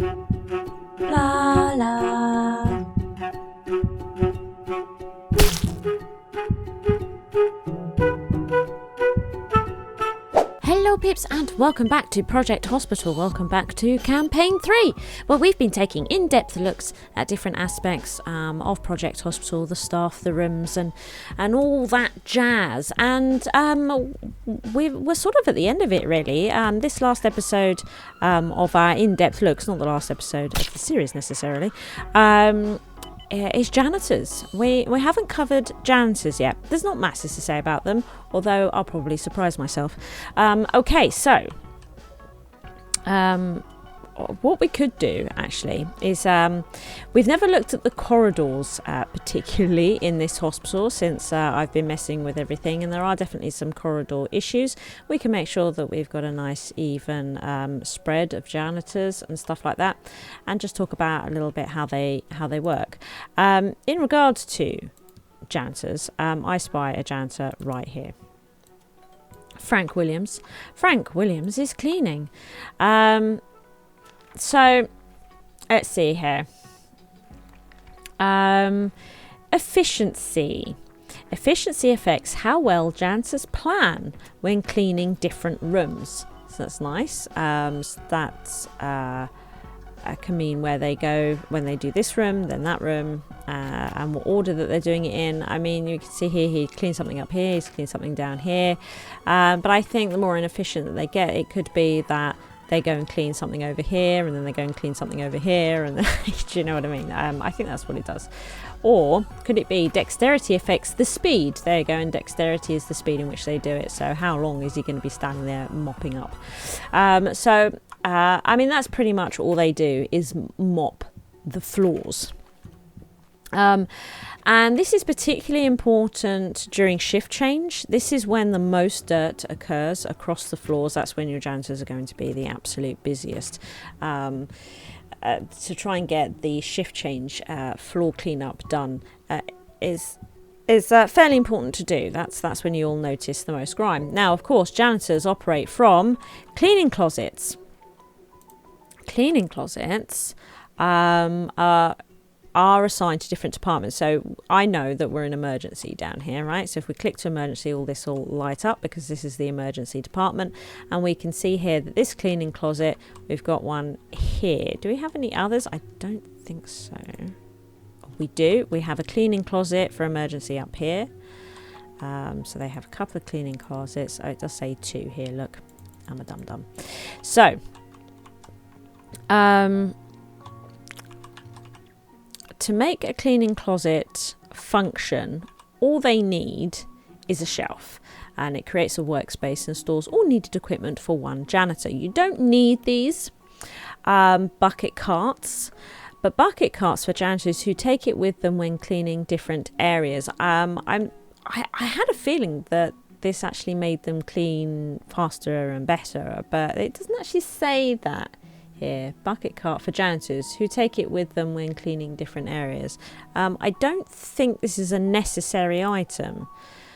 La la. Hello Pips and welcome back to Project Hospital, welcome back to Campaign 3. Well, we've been taking in-depth looks at different aspects of Project Hospital, the staff, the rooms and all that jazz, and we're sort of at the end of it really. This last episode of our in-depth looks, not the last episode of the series necessarily, is janitors. We haven't covered janitors yet. There's not masses to say about them, although I'll probably surprise myself. Okay, so what we could do actually is we've never looked at the corridors particularly in this hospital since I've been messing with everything, and there are definitely some corridor issues. We can make sure that we've got a nice even spread of janitors and stuff like that, and just talk about a little bit how they work. In regards to janitors, I spy a janitor right here. Frank Williams. Frank Williams is cleaning. So, let's see here. Efficiency. Efficiency affects how well janitors plan when cleaning different rooms. So that's nice. So that's can mean where they go when they do this room, then that room, and what order that they're doing it in. I mean, you can see here he cleans something up here, he's cleaned something down here. But I think the more inefficient that they get, it could be that they go and clean something over here, and then they go and clean something over here, and then, do you know what I mean? I think that's what it does. Or could it be dexterity affects the speed? There you go, and dexterity is the speed in which they do it. So how long is he going to be standing there mopping up? I mean, that's pretty much all they do is mop the floors. And this is particularly important during shift change. This is when the most dirt occurs across the floors. That's when your janitors are going to be the absolute busiest. To try and get the shift change floor cleanup done is fairly important to do. That's when you'll notice the most grime. Now, of course, janitors operate from cleaning closets. Cleaning closets are assigned to different departments. So I know that we're in emergency down here, right? So if we click to emergency, all this will light up because this is the emergency department. And we can see here that this cleaning closet, we've got one here. Do we have any others? I don't think so. We do. We have a cleaning closet for emergency up here. So they have a couple of cleaning closets. Oh, it does say 2 here. Look, I'm a dum-dum. So, to make a cleaning closet function, all they need is a shelf, and it creates a workspace and stores all needed equipment for one janitor. You don't need these bucket carts, but bucket carts for janitors who take it with them when cleaning different areas. I had a feeling that this actually made them clean faster and better, but it doesn't actually say that here. Bucket cart for janitors who take it with them when cleaning different areas. I don't think this is a necessary item.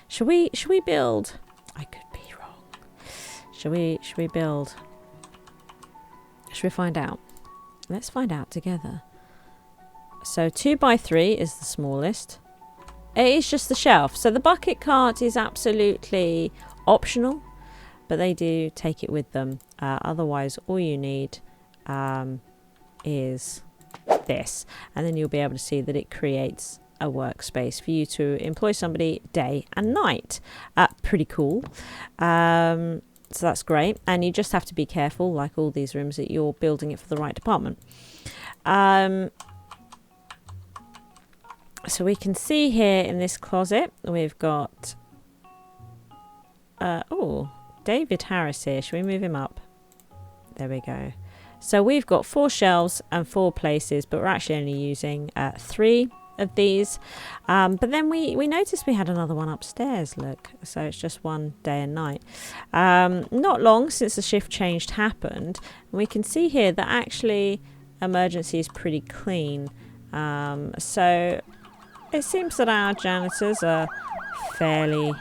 Should we build? I could be wrong. Should we build? Should we find out? Let's find out together. So 2x3 is the smallest. It is just the shelf. So the bucket cart is absolutely optional, but they do take it with them. Otherwise, all you need is this, and then you'll be able to see that it creates a workspace for you to employ somebody day and night. Pretty cool. So that's great, and you just have to be careful, like all these rooms, that you're building it for the right department. So we can see here in this closet we've got David Harris here. Should we move him up? There we go. So we've got 4 shelves and 4 places, but we're actually only using 3 of these. But then we noticed we had another one upstairs, look. So it's just one day and night. Not long since the shift change happened, we can see here that actually emergency is pretty clean. So it seems that our janitors are fairly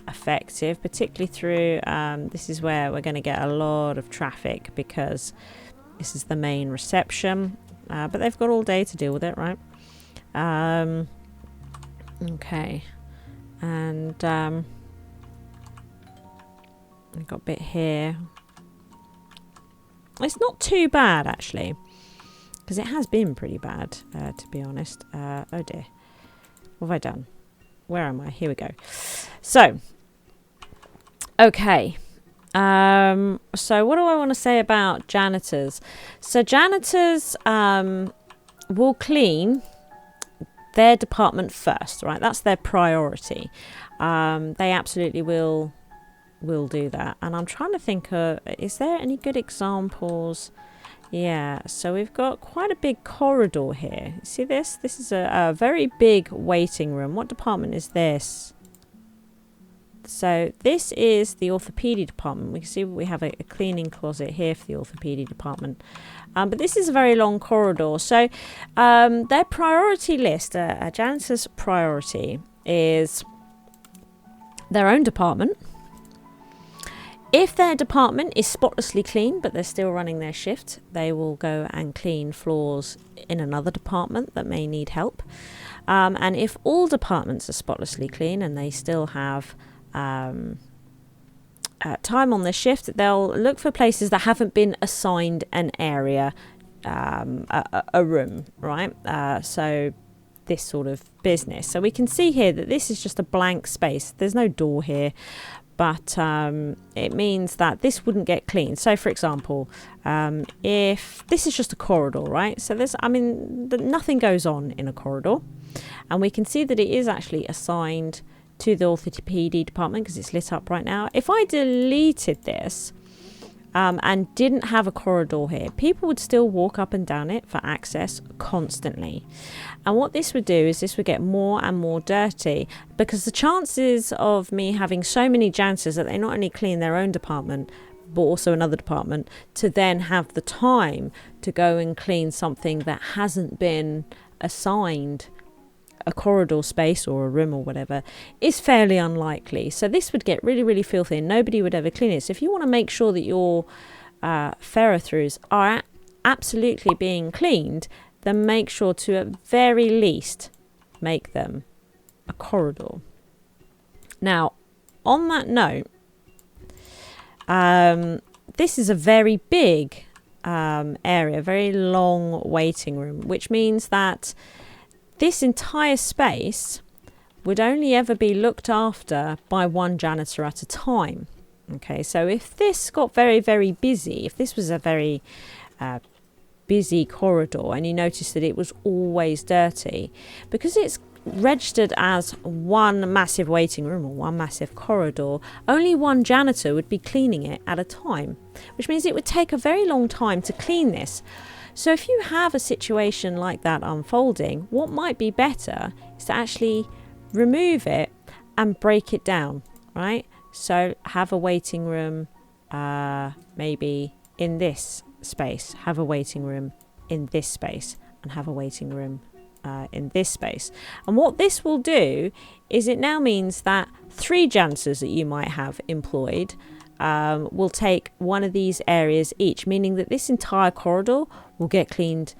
effective, particularly through this is where we're going to get a lot of traffic, because This is the main reception, but they've got all day to deal with it, right? Okay, and we've got a bit here. It's not too bad, actually, because it has been pretty bad, to be honest. Oh dear, what have I done? Where am I? Here we go. So, okay. So what do I want to say about janitors? So janitors will clean their department first, right? That's their priority. They absolutely will do that. And I'm trying to think, is there any good examples? Yeah, so we've got quite a big corridor here. See this? This is a very big waiting room. What department is this? So this is the orthopedic department. We can see we have a cleaning closet here for the orthopedic department. But this is a very long corridor. So their priority list, a janitor's priority, is their own department. If their department is spotlessly clean, but they're still running their shift, they will go and clean floors in another department that may need help. And if all departments are spotlessly clean and they still have time on their shift, they'll look for places that haven't been assigned an area, a room, right? So this sort of business. So we can see here that this is just a blank space. There's no door here. But it means that this wouldn't get cleaned. So, for example, if this is just a corridor, right? So nothing goes on in a corridor. And we can see that it is actually assigned to the orthopedic department because it's lit up right now. If I deleted this and didn't have a corridor here, people would still walk up and down it for access constantly. And what this would do is this would get more and more dirty because the chances of me having so many janitors that they not only clean their own department but also another department to then have the time to go and clean something that hasn't been assigned a corridor space or a room or whatever is fairly unlikely. So this would get really, really filthy and nobody would ever clean it. So if you want to make sure that your ferro-throughs are absolutely being cleaned, then make sure to at very least make them a corridor. Now, on that note, this is a very big area, very long waiting room, which means that this entire space would only ever be looked after by one janitor at a time. Okay, so if this got very, very busy, if this was a very busy corridor and you notice that it was always dirty, because it's registered as one massive waiting room or one massive corridor, only one janitor would be cleaning it at a time, which means it would take a very long time to clean this. So if you have a situation like that unfolding, what might be better is to actually remove it and break it down, right? So have a waiting room maybe in this space, have a waiting room in this space, and have a waiting room in this space. And what this will do is it now means that 3 janitors that you might have employed will take one of these areas each, meaning that this entire corridor will get cleaned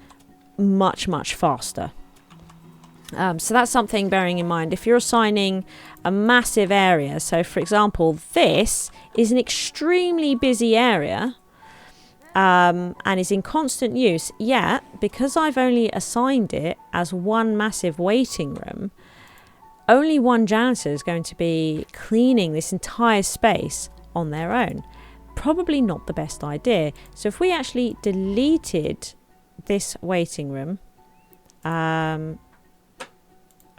much, much faster. So that's something bearing in mind if you're assigning a massive area. So for example, this is an extremely busy area and is in constant use, yet because I've only assigned it as one massive waiting room, only one janitor is going to be cleaning this entire space on their own. Probably not the best idea. So if we actually deleted this waiting room,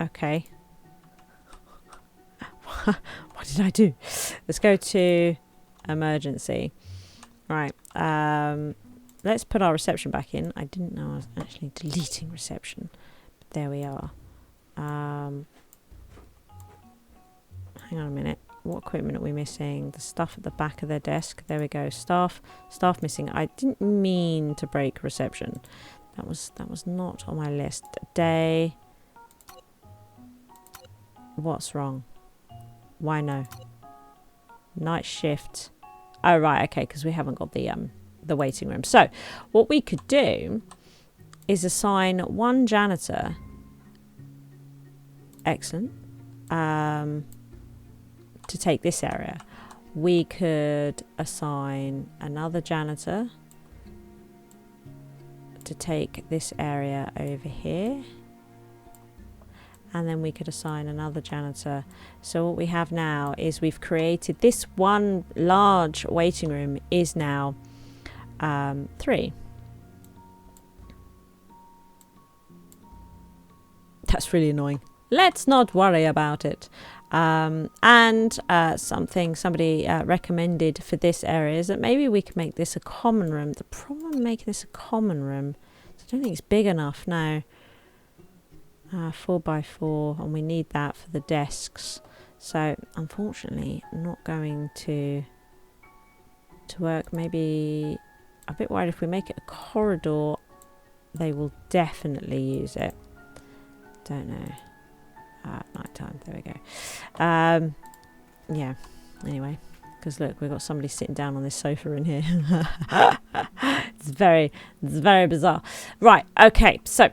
okay, what did I do? Let's go to emergency. Right, let's put our reception back in. I didn't know I was actually deleting reception, but there we are. Hang on a minute. What equipment are we missing? The stuff at the back of their desk. There we go. Staff missing. I didn't mean to break reception. That was not on my list. Day. What's wrong? Why no? Night shift. Oh right, okay, because we haven't got the the waiting room. So what we could do is assign one janitor, excellent, to take this area. We could assign another janitor to take this area over here, and then we could assign another janitor. So what we have now is we've created this one large waiting room is now 3. That's really annoying. Let's not worry about it. Something somebody recommended for this area is that maybe we could make this a common room. The problem with making this a common room, I don't think it's big enough now. 4x4, and we need that for the desks. So unfortunately, not going to work. Maybe a bit worried if we make it a corridor, they will definitely use it. Don't know. Night time. There we go. Yeah. Anyway, because look, we've got somebody sitting down on this sofa in here. It's very bizarre. Right. Okay. So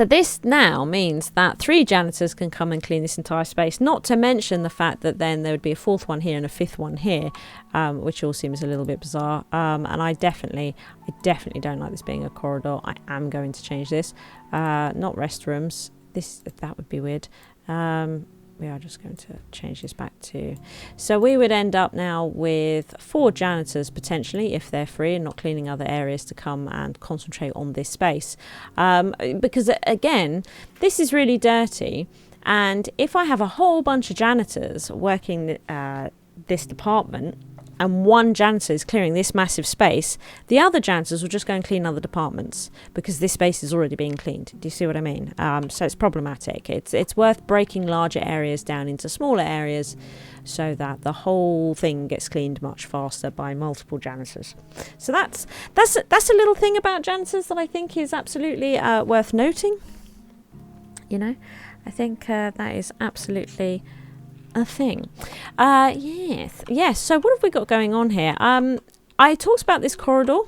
this now means that 3 janitors can come and clean this entire space, not to mention the fact that then there would be a 4th one here and a 5th one here, which all seems a little bit bizarre. And I definitely don't like this being a corridor. I am going to change this. Not restrooms. That would be weird. We are just going to change this back to... So we would end up now with 4 janitors potentially, if they're free and not cleaning other areas, to come and concentrate on this space. Because again, this is really dirty. And if I have a whole bunch of janitors working this department, and one janitor is clearing this massive space, the other janitors will just go and clean other departments because this space is already being cleaned. Do you see what I mean? So it's problematic. It's worth breaking larger areas down into smaller areas so that the whole thing gets cleaned much faster by multiple janitors. So that's a little thing about janitors that I think is absolutely worth noting. You know, I think that is absolutely a thing. Yes. So what have we got going on here? I talked about this corridor.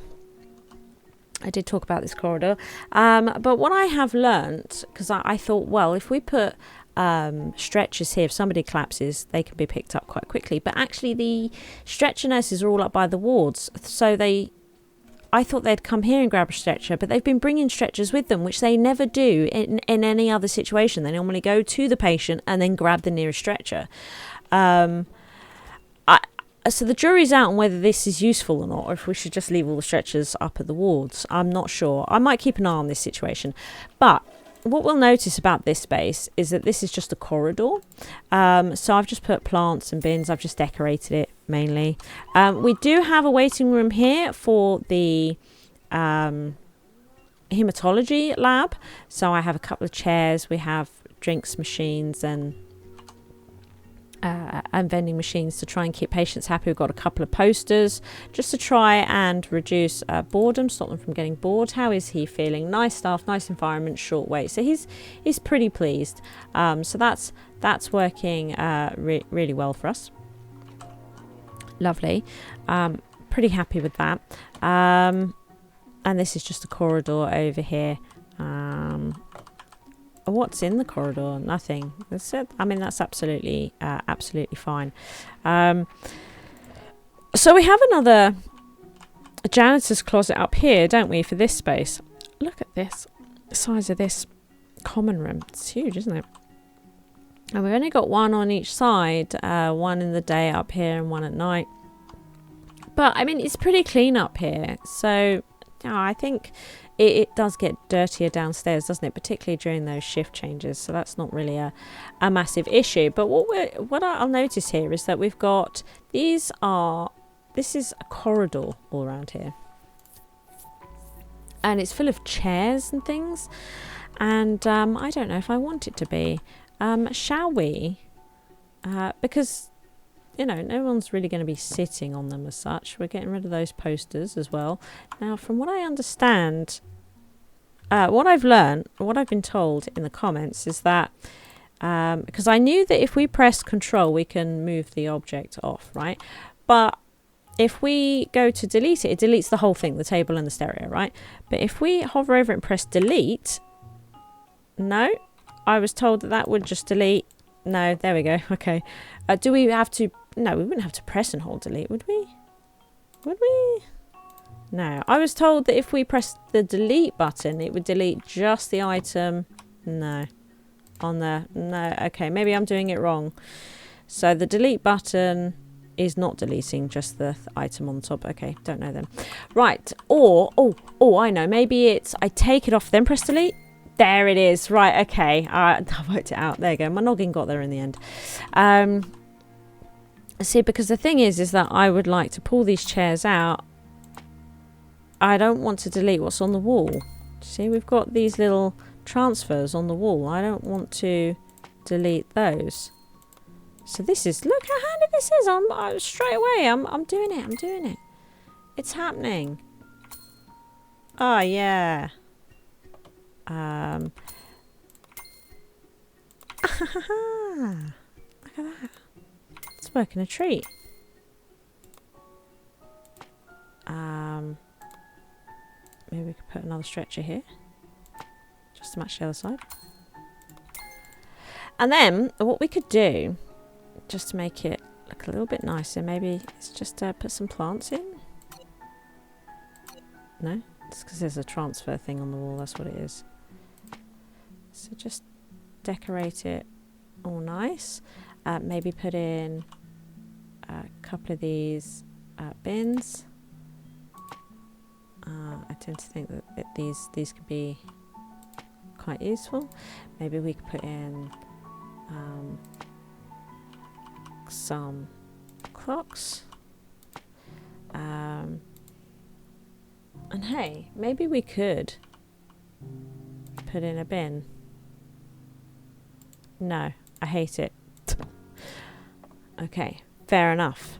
I did talk about this corridor. But what I have learnt, because I thought, well, if we put stretchers here, if somebody collapses, they can be picked up quite quickly. But actually, the stretcher nurses are all up by the wards, so I thought they'd come here and grab a stretcher, but they've been bringing stretchers with them, which they never do in any other situation. They normally go to the patient and then grab the nearest stretcher. So the jury's out on whether this is useful or not, or if we should just leave all the stretchers up at the wards. I'm not sure. I might keep an eye on this situation. But what we'll notice about this space is that this is just a corridor. So I've just put plants and bins. I've just decorated it mainly. We do have a waiting room here for the hematology lab. So I have a couple of chairs. We have drinks machines and vending machines to try and keep patients happy. We've got a couple of posters just to try and reduce boredom, stop them from getting bored. How is he feeling? Nice staff, nice environment, short wait. So he's pretty pleased. So that's working really well for us. Lovely. Pretty happy with that. And this is just a corridor over here. What's in the corridor? Nothing. That's it. I mean, that's absolutely fine. So we have another janitor's closet up here, don't we, for this space? Look at this, the size of this common room. It's huge, isn't it? And we've only got one on each side, one in the day up here and one at night. But I mean, it's pretty clean up here. So I think it does get dirtier downstairs, doesn't it? Particularly during those shift changes. So that's not really a massive issue. But what I'll notice here is that we've got this is a corridor all around here. And it's full of chairs and things. And I don't know if I want it to be. Shall we? Because, you know, no one's really going to be sitting on them as such. We're getting rid of those posters as well. Now, from what I understand, what I've learned, what I've been told in the comments is that, because I knew that if we press control, we can move the object off, right? But if we go to delete it, it deletes the whole thing, the table and the stereo, right? But if we hover over it and press delete, no, I was told that that would just delete. No, there we go. Okay. Do we have to? No, we wouldn't have to press and hold delete, would we? Would we? No, I was told that if we press the delete button, it would delete just the item. No, on there. No, okay, maybe I'm doing it wrong. So the delete button is not deleting just the item on the top. Okay, don't know then. Right, or, oh, I know. Maybe it's I take it off, then press delete. There it is. Right, okay. I worked it out. There you go. My noggin got there in the end. See, because the thing is that I would like to pull these chairs out. I don't want to delete what's on the wall. See, we've got these little transfers on the wall. I don't want to delete those. So this is, look how handy this is. I'm straight away. I'm doing it. I'm doing it. It's happening. Oh yeah. Look at that. It's working a treat. Maybe we could put another stretcher here, just to match the other side. And then what we could do, just to make it look a little bit nicer, maybe it's just put some plants in. No, it's because there's a transfer thing on the wall. That's what it is. So just decorate it all nice. Maybe put in a couple of these bins. I tend to think that these could be quite useful. Maybe we could put in some clocks. And hey, maybe we could put in a bin. No, I hate it. Okay, fair enough.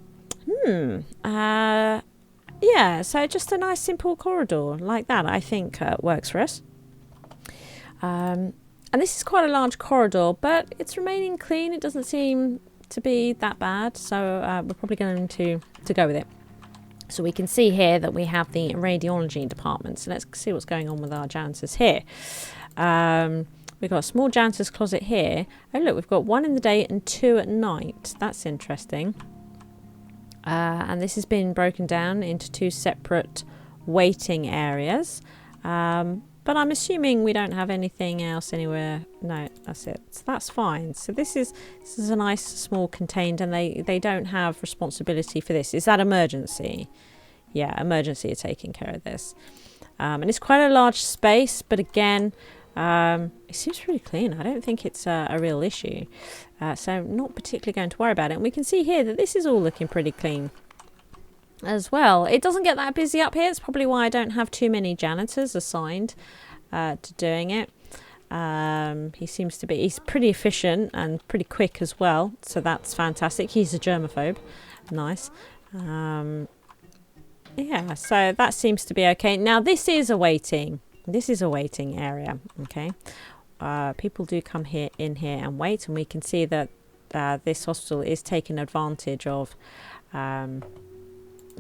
Yeah, so just a nice simple corridor like that, I think works for us. And this is quite a large corridor, but it's remaining clean. It doesn't seem to be that bad, so we're probably going to go with it. So we can see here that we have the radiology department. So let's see what's going on with our janitors here. We've got a small janitor's closet here. Oh look, we've got 1 in the day and 2 at night. That's interesting. And this has been broken down into 2 separate waiting areas. But I'm assuming we don't have anything else anywhere. No, that's it. So that's fine. So this is a nice small contained, and they don't have responsibility for this. Is that emergency? Yeah, emergency are taking care of this. And it's quite a large space, but again, it seems pretty clean. I don't think it's a real issue. So I'm not particularly going to worry about it. And we can see here that this is all looking pretty clean as well. It doesn't get that busy up here. It's probably why I don't have too many janitors assigned to doing it. He seems to be, he's pretty efficient and pretty quick as well. So that's fantastic. He's a germaphobe. Nice. Yeah, so that seems to be okay. Now this is a waiting area. Okay. People do come in here and wait, and we can see that this hospital is taking advantage of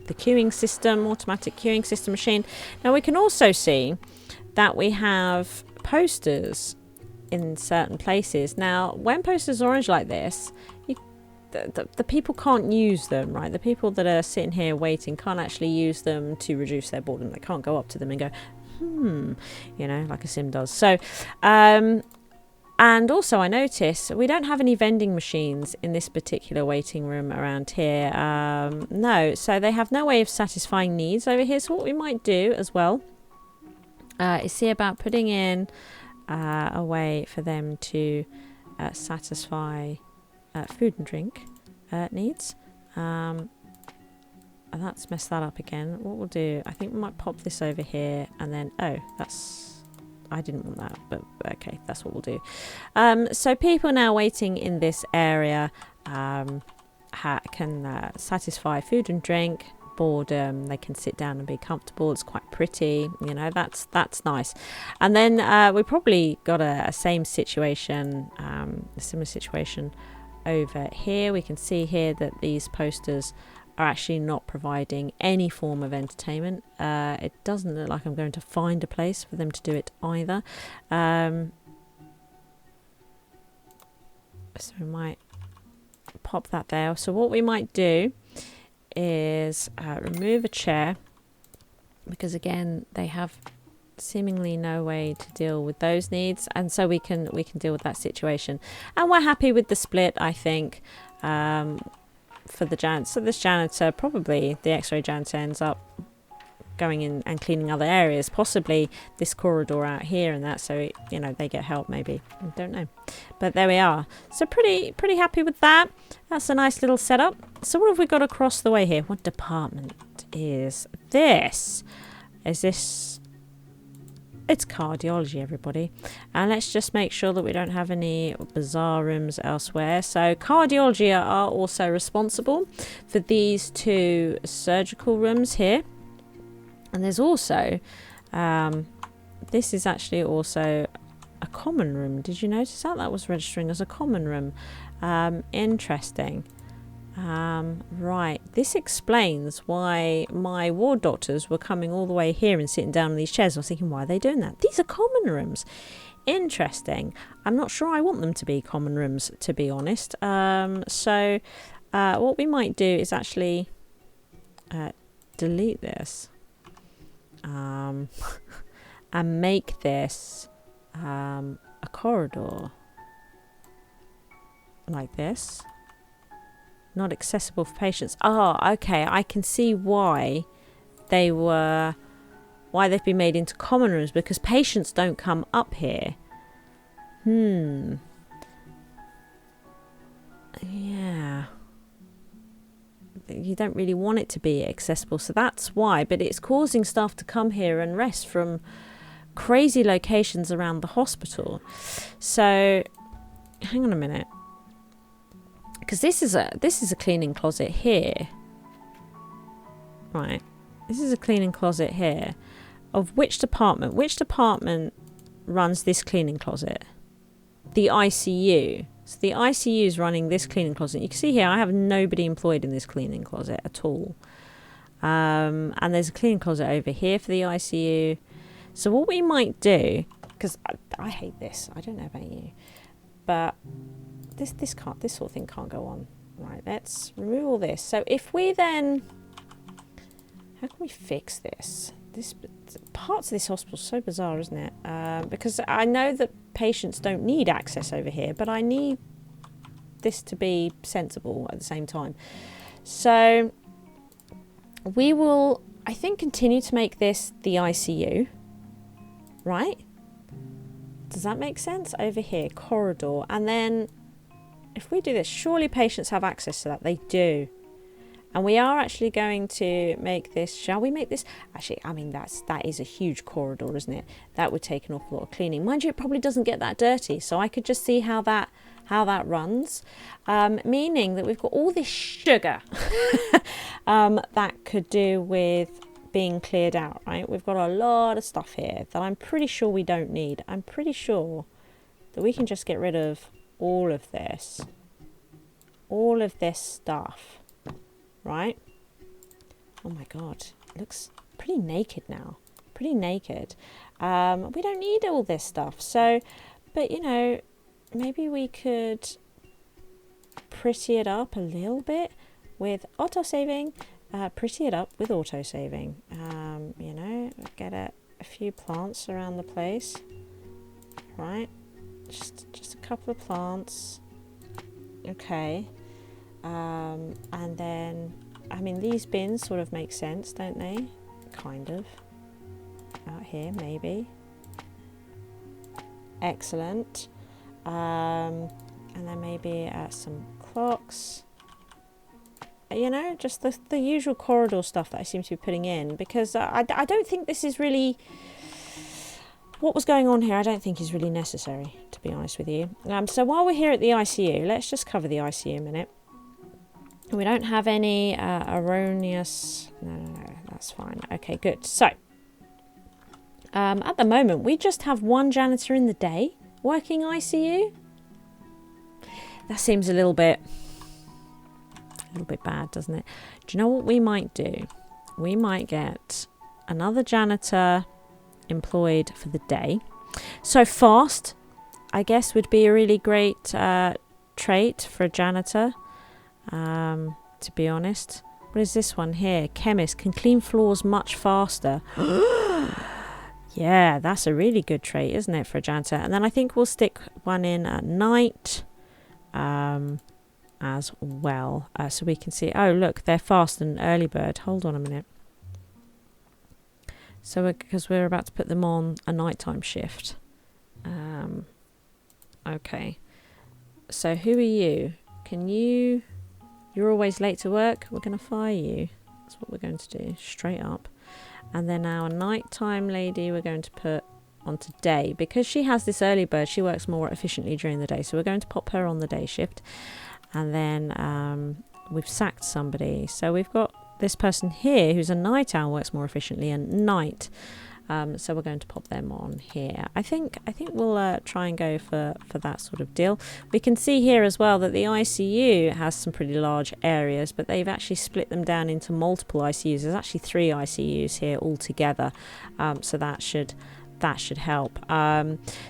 the queuing system, automatic queuing system machine. Now we can also see that we have posters in certain places. Now when posters are orange like this, the people can't use them, right? The people that are sitting here waiting can't actually use them to reduce their boredom. They can't go up to them and go, you know, like a sim does. So, and also I notice we don't have any vending machines in this particular waiting room around here. No, so they have no way of satisfying needs over here. So what we might do as well is see about putting in a way for them to satisfy food and drink needs. And that's messed that up again. What we'll do, I think we might pop this over here, and then, oh, that's, I didn't want that, but okay, that's what we'll do. So people now waiting in this area can satisfy food and drink, boredom. They can sit down and be comfortable. It's quite pretty, you know, that's nice. And then we probably got a same situation, a similar situation over here. We can see here that these posters are actually not providing any form of entertainment. It doesn't look like I'm going to find a place for them to do it either. So we might pop that there. So what we might do is remove a chair, because again they have seemingly no way to deal with those needs, and so we can deal with that situation, and we're happy with the split, I think, for the janitor. So this janitor, probably the x-ray janitor, ends up going in and cleaning other areas, possibly this corridor out here and that, so it, you know, they get help maybe, I don't know, but there we are. So pretty happy with that. That's a nice little setup. So what have we got across the way here? What department is this? Is this... It's cardiology, everybody. And let's just make sure that we don't have any bizarre rooms elsewhere. So cardiology are also responsible for these two surgical rooms here. And there's also, this is actually also a common room. Did you notice that? That was registering as a common room. Interesting. Right, this explains why my ward doctors were coming all the way here and sitting down in these chairs. I was thinking, why are they doing that? These are common rooms. Interesting. I'm not sure I want them to be common rooms, to be honest. So what we might do is actually delete this and make this a corridor like this. Not accessible for patients. Oh, okay. I can see why they've been made into common rooms, because patients don't come up here. Yeah. You don't really want it to be accessible, so that's why. But it's causing staff to come here and rest from crazy locations around the hospital. So, hang on a minute. Because this is a cleaning closet here, right? This is a cleaning closet here. Of which department? Which department runs this cleaning closet? The ICU. So the ICU is running this cleaning closet. You can see here I have nobody employed in this cleaning closet at all. And there's a cleaning closet over here for the ICU. So what we might do, because I hate this. I don't know about you, but this sort of thing can't go on. Right, let's remove all this. So if we then, how can we fix this? This parts of this hospital is so bizarre, isn't it? Because I know that patients don't need access over here, but I need this to be sensible at the same time. So we will, I think, continue to make this the ICU, right? Does that make sense? Over here, corridor, and then if we do this, surely patients have access to that. They do. And we are actually going to make this, shall we make this? Actually, I mean, that is a huge corridor, isn't it? That would take an awful lot of cleaning. Mind you, it probably doesn't get that dirty. So I could just see how that runs. Meaning that we've got all this sugar that could do with being cleared out, right? We've got a lot of stuff here that I'm pretty sure we don't need. I'm pretty sure that we can just get rid of all of this stuff, right? Oh my god, it looks pretty naked now, pretty naked. We don't need all this stuff. So, but you know, maybe we could pretty it up a little bit with auto-saving, pretty it up with auto-saving. You know, get a few plants around the place, right? Just a couple of plants. Okay. And then, I mean, these bins sort of make sense, don't they? Kind of. Out here, maybe. Excellent. And then maybe some clocks. You know, just the usual corridor stuff that I seem to be putting in, because I don't think this is really... What was going on here, I don't think is really necessary, to be honest with you. So while we're here at the ICU, let's just cover the ICU a minute. We don't have any erroneous... No, that's fine. Okay, good. So, at the moment, we just have one janitor in the day working ICU. That seems a little bit a little bit bad, doesn't it? Do you know what we might do? We might get another janitor employed for the day. So fast, I guess, would be a really great trait for a janitor, to be honest. What is this one here? Chemist can clean floors much faster. Yeah, that's a really good trait, isn't it, for a janitor? And then I think we'll stick one in at night as well, so we can see. Oh, look, they're fast and early bird. Hold on a minute. So because we're about to put them on a nighttime shift. Okay. So who are you? You're always late to work. We're going to fire you. That's what we're going to do, straight up. And then our nighttime lady we're going to put on today. Because she has this early bird, she works more efficiently during the day. So we're going to pop her on the day shift. And then we've sacked somebody. So we've got this person here who's a night owl, works more efficiently at night. So we're going to pop them on here. I think we'll try and go for that sort of deal. We can see here as well that the ICU has some pretty large areas, but they've actually split them down into multiple ICUs. There's actually 3 ICUs here altogether, so that should help.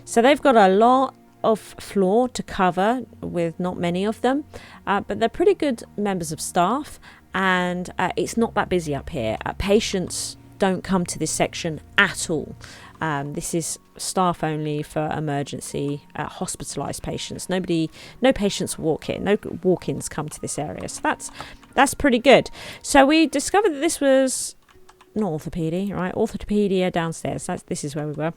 So they've got a lot of floor to cover with not many of them, but they're pretty good members of staff, and it's not that busy up here. Patients don't come to this section at all. This is staff only for emergency hospitalized patients. No patients walk in, no walk-ins come to this area. So that's pretty good. So we discovered that this was not orthopedy, right? Orthopedia downstairs. This is where we were.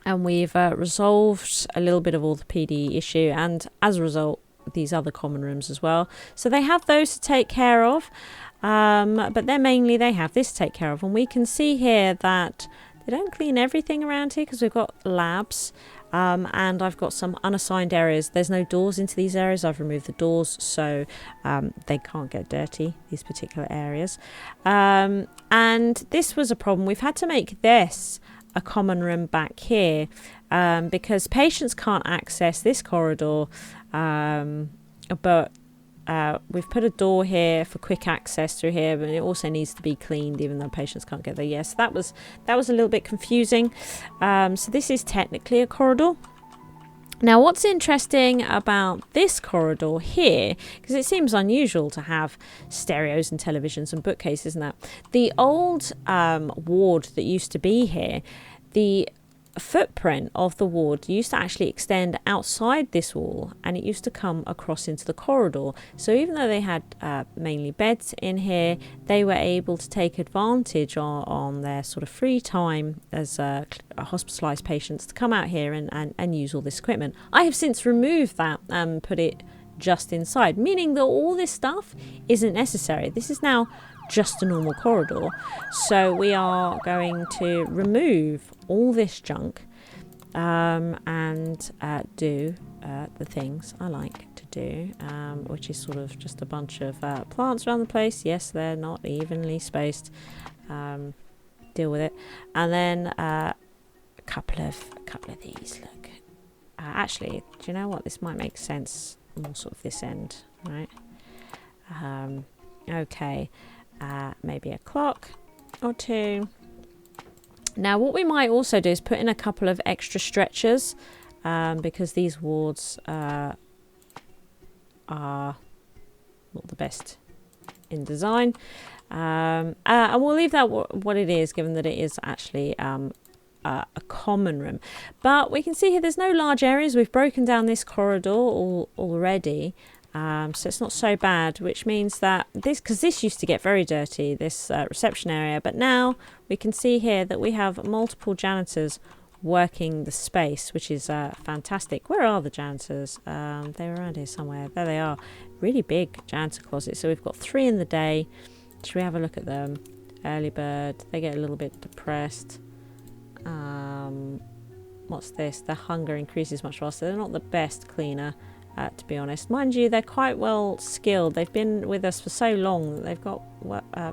And we've resolved a little bit of orthopedy issue, and as a result, these other common rooms as well. So they have those to take care of. But then mainly they have this to take care of. And we can see here that they don't clean everything around here because we've got labs. And I've got some unassigned areas. There's no doors into these areas. I've removed the doors, so they can't get dirty, these particular areas. And this was a problem. We've had to make this a common room back here because patients can't access this corridor. But we've put a door here for quick access through here, but it also needs to be cleaned even though patients can't get there. Yes, that was a little bit confusing. So this is technically a corridor. Now what's interesting about this corridor here, because it seems unusual to have stereos and televisions and bookcases and that, the old ward that used to be here, the footprint of the ward used to actually extend outside this wall, and it used to come across into the corridor. So even though they had mainly beds in here, they were able to take advantage on their sort of free time as hospitalized patients to come out here and use all this equipment. I have since removed that and put it just inside, meaning that all this stuff isn't necessary. This is now just a normal corridor. So we are going to remove all this junk and do the things I like to do, which is sort of just a bunch of plants around the place. Yes, they're not evenly spaced. Deal with it. And then a couple of these. Look, actually, do you know what? This might make sense more sort of this end, right? Okay. Maybe a clock or two. Now what we might also do is put in a couple of extra stretchers because these wards are not the best in design, and we'll leave that what it is, given that it is actually a common room. But we can see here there's no large areas. We've broken down this corridor already. So it's not so bad, which means that because this used to get very dirty, this reception area, but now we can see here that we have multiple janitors working the space, which is fantastic. Where are the janitors? They're around here somewhere. There they are. Really big janitor closet. So we've got 3 in the day. Should we have a look at them? Early bird. They get a little bit depressed. What's this? Their hunger increases much faster. They're not the best cleaner. To be honest, mind you, they're quite well skilled. They've been with us for so long that they've got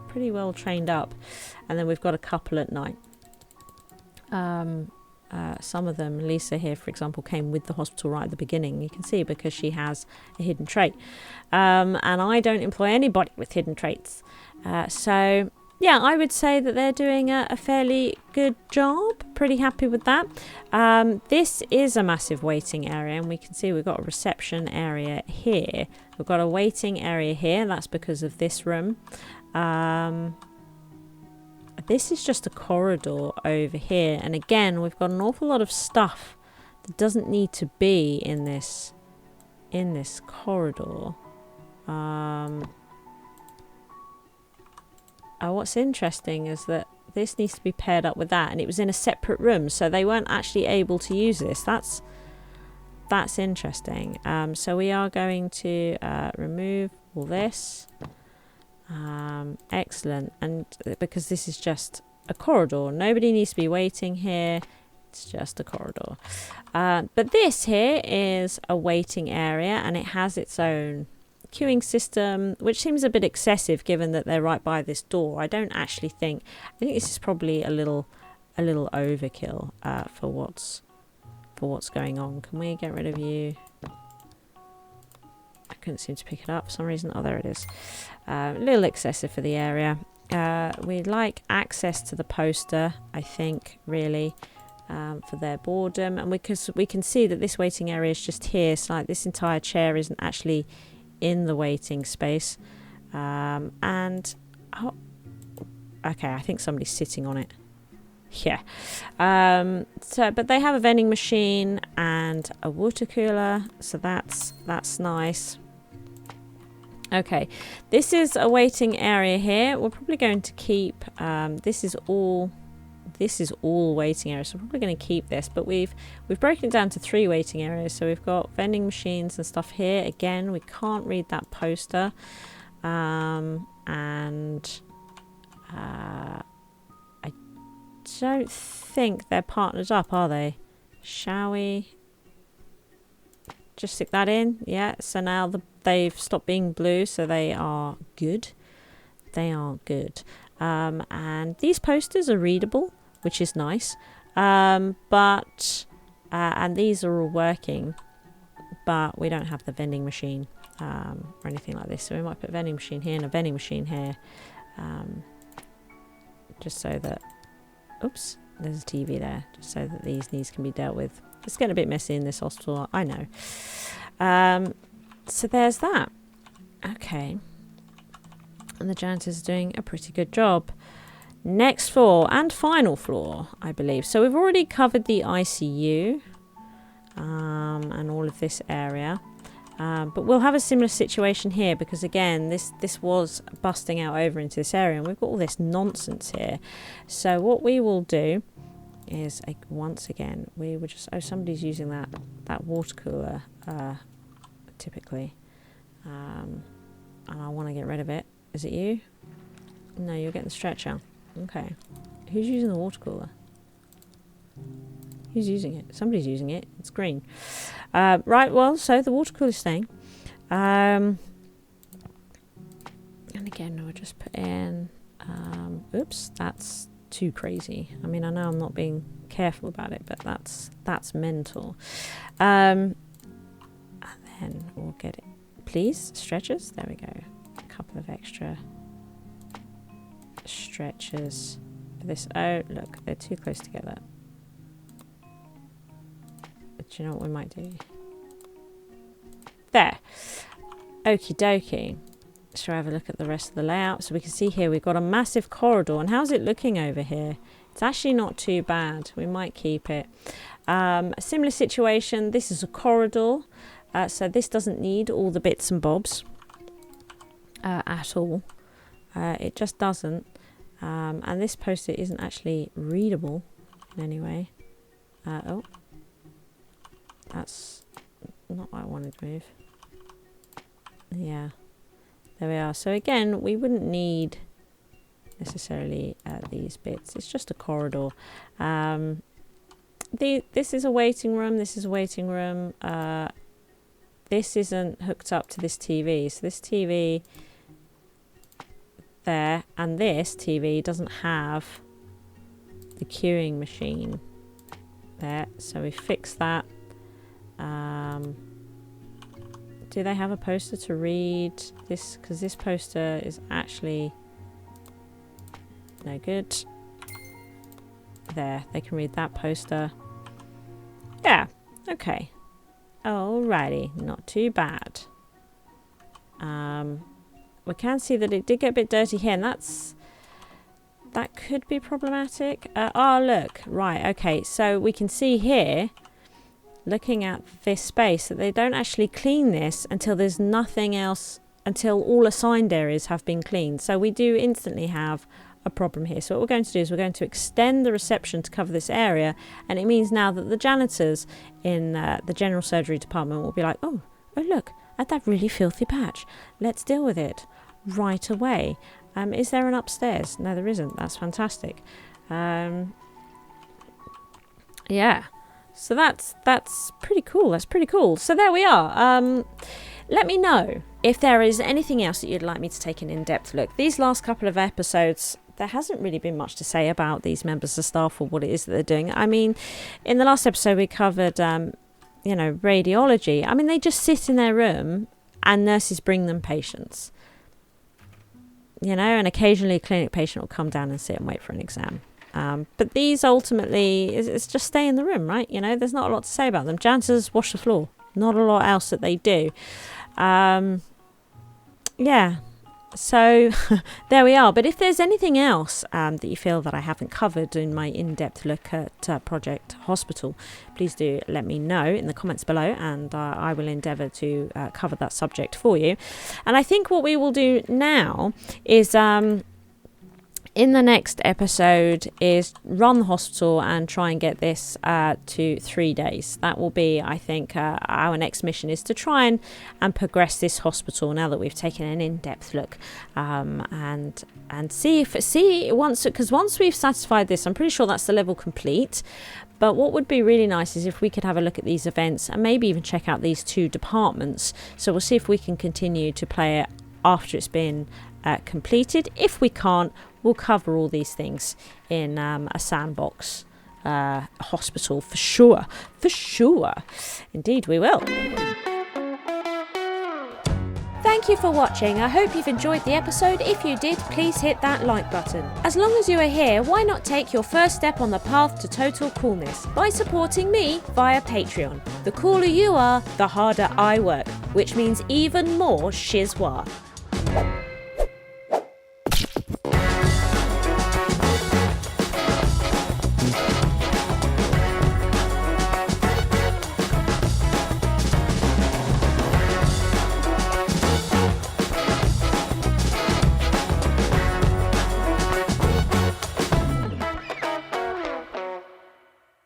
pretty well trained up. And then we've got a couple at night. some of them, Lisa here, for example, came with the hospital right at the beginning. You can see because she has a hidden trait. And I don't employ anybody with hidden traits. So, yeah, I would say that they're doing a fairly good job. Pretty happy with that. This is a massive waiting area, and we can see we've got a reception area here. We've got a waiting area here. That's because of this room. This is just a corridor over here, and again we've got an awful lot of stuff that doesn't need to be in this corridor. What's interesting is that this needs to be paired up with that, and it was in a separate room, so they weren't actually able to use this. That's interesting. So we are going to remove all this. Excellent. And because this is just a corridor, nobody needs to be waiting here. It's just a corridor. But this here is a waiting area, and it has its own queuing system, which seems a bit excessive given that they're right by this door. I think this is probably a little overkill for what's going on. Can we get rid of you? I couldn't seem to pick it up for some reason. Oh, there it is. A little excessive for the area. We'd like access to the poster, I think, really, for their boredom. And because we can see that this waiting area is just here. So like this entire chair isn't actually in the waiting space. Okay, I think somebody's sitting on it. Yeah. But they have a vending machine and a water cooler. So that's nice. Okay, this is a waiting area here. We're probably going to keep this is all waiting areas, so we're probably going to keep this, but we've broken it down to 3 waiting areas. So we've got vending machines and stuff here. Again, we can't read that poster, and I don't think they're partnered up, are they? Shall we just stick that in? Yeah, so now they've stopped being blue, so they are good. They are good. And these posters are readable, which is nice. And these are all working, but we don't have the vending machine or anything like this. So we might put a vending machine here and a vending machine here, just so that... Oops, there's a TV there, just so that these needs can be dealt with. It's getting a bit messy in this hospital, I know. So there's that. Okay. And the janitors are doing a pretty good job. Next floor and final floor, I believe. So we've already covered the ICU and all of this area. But we'll have a similar situation here because, again, this was busting out over into this area. And we've got all this nonsense here. So what we will do is, once again, we would just... Oh, somebody's using that water cooler, typically. And I want to get rid of it. Is it you? No, you're getting the stretcher. Okay. Who's using the water cooler? Who's using it? Somebody's using it. It's green. Right, well, so the water cooler's staying. And again, we'll just put in... oops, that's too crazy. I mean, I know I'm not being careful about it, but that's mental. And then we'll get it. Please, stretchers. There we go. A couple of extra stretchers for this. Oh, look, they're too close together. But do you know what we might do? There. Okie dokie. Shall I have a look at the rest of the layout? So we can see here we've got a massive corridor. And how's it looking over here? It's actually not too bad. We might keep it. A similar situation. This is a corridor. So this doesn't need all the bits and bobs at all. It just doesn't. And this poster isn't actually readable in any way. Oh. That's not what I wanted to move. Yeah. There we are. So again, we wouldn't need necessarily these bits. It's just a corridor. This is a waiting room. This is a waiting room. This isn't hooked up to this TV. So this TV there and this TV doesn't have the queuing machine There, so we fixed that. Do they have a poster to read this? Because this poster is actually no good. There, they can read that poster. Yeah, okay. Alrighty, not too bad. We can see that it did get a bit dirty here, and that could be problematic. Oh, look, right, okay, so we can see here, looking at this space, that they don't actually clean this until there's nothing else, until all assigned areas have been cleaned. So we do instantly have a problem here. So what we're going to do is we're going to extend the reception to cover this area, and it means now that the janitors in the general surgery department will be like, oh look at that really filthy patch, let's deal with it right away. Is there an upstairs? No, there isn't. That's fantastic. Yeah, so that's pretty cool. That's pretty cool. So there we are. Let me know if there is anything else that you'd like me to take an in-depth look. These last couple of episodes, there hasn't really been much to say about these members of staff or what it is that they're doing. I mean, in the last episode we covered, radiology. I mean, they just sit in their room and nurses bring them patients. And occasionally a clinic patient will come down and sit and wait for an exam. But these ultimately, it's just stay in the room, right? There's not a lot to say about them. Janitors wash the floor. Not a lot else that they do. Yeah. So there we are. But if there's anything else that you feel that I haven't covered in my in-depth look at Project Hospital, please do let me know in the comments below, and I will endeavour to cover that subject for you. And I think what we will do now is in the next episode is run the hospital and try and get this to 3 days. That will be, I think, our next mission, is to try and progress this hospital now that we've taken an in-depth look, and see once we've satisfied this, I'm pretty sure that's the level complete. But what would be really nice is if we could have a look at these events and maybe even check out these 2 departments. So we'll see if we can continue to play it after it's been completed. If we can't, we'll cover all these things in a sandbox hospital for sure. Indeed we will. Thank you for watching. I hope you've enjoyed the episode. If you did, please hit that like button. As long as you are here, why not take your first step on the path to total coolness by supporting me via Patreon. The cooler you are, the harder I work, which means even more SHIZWAH.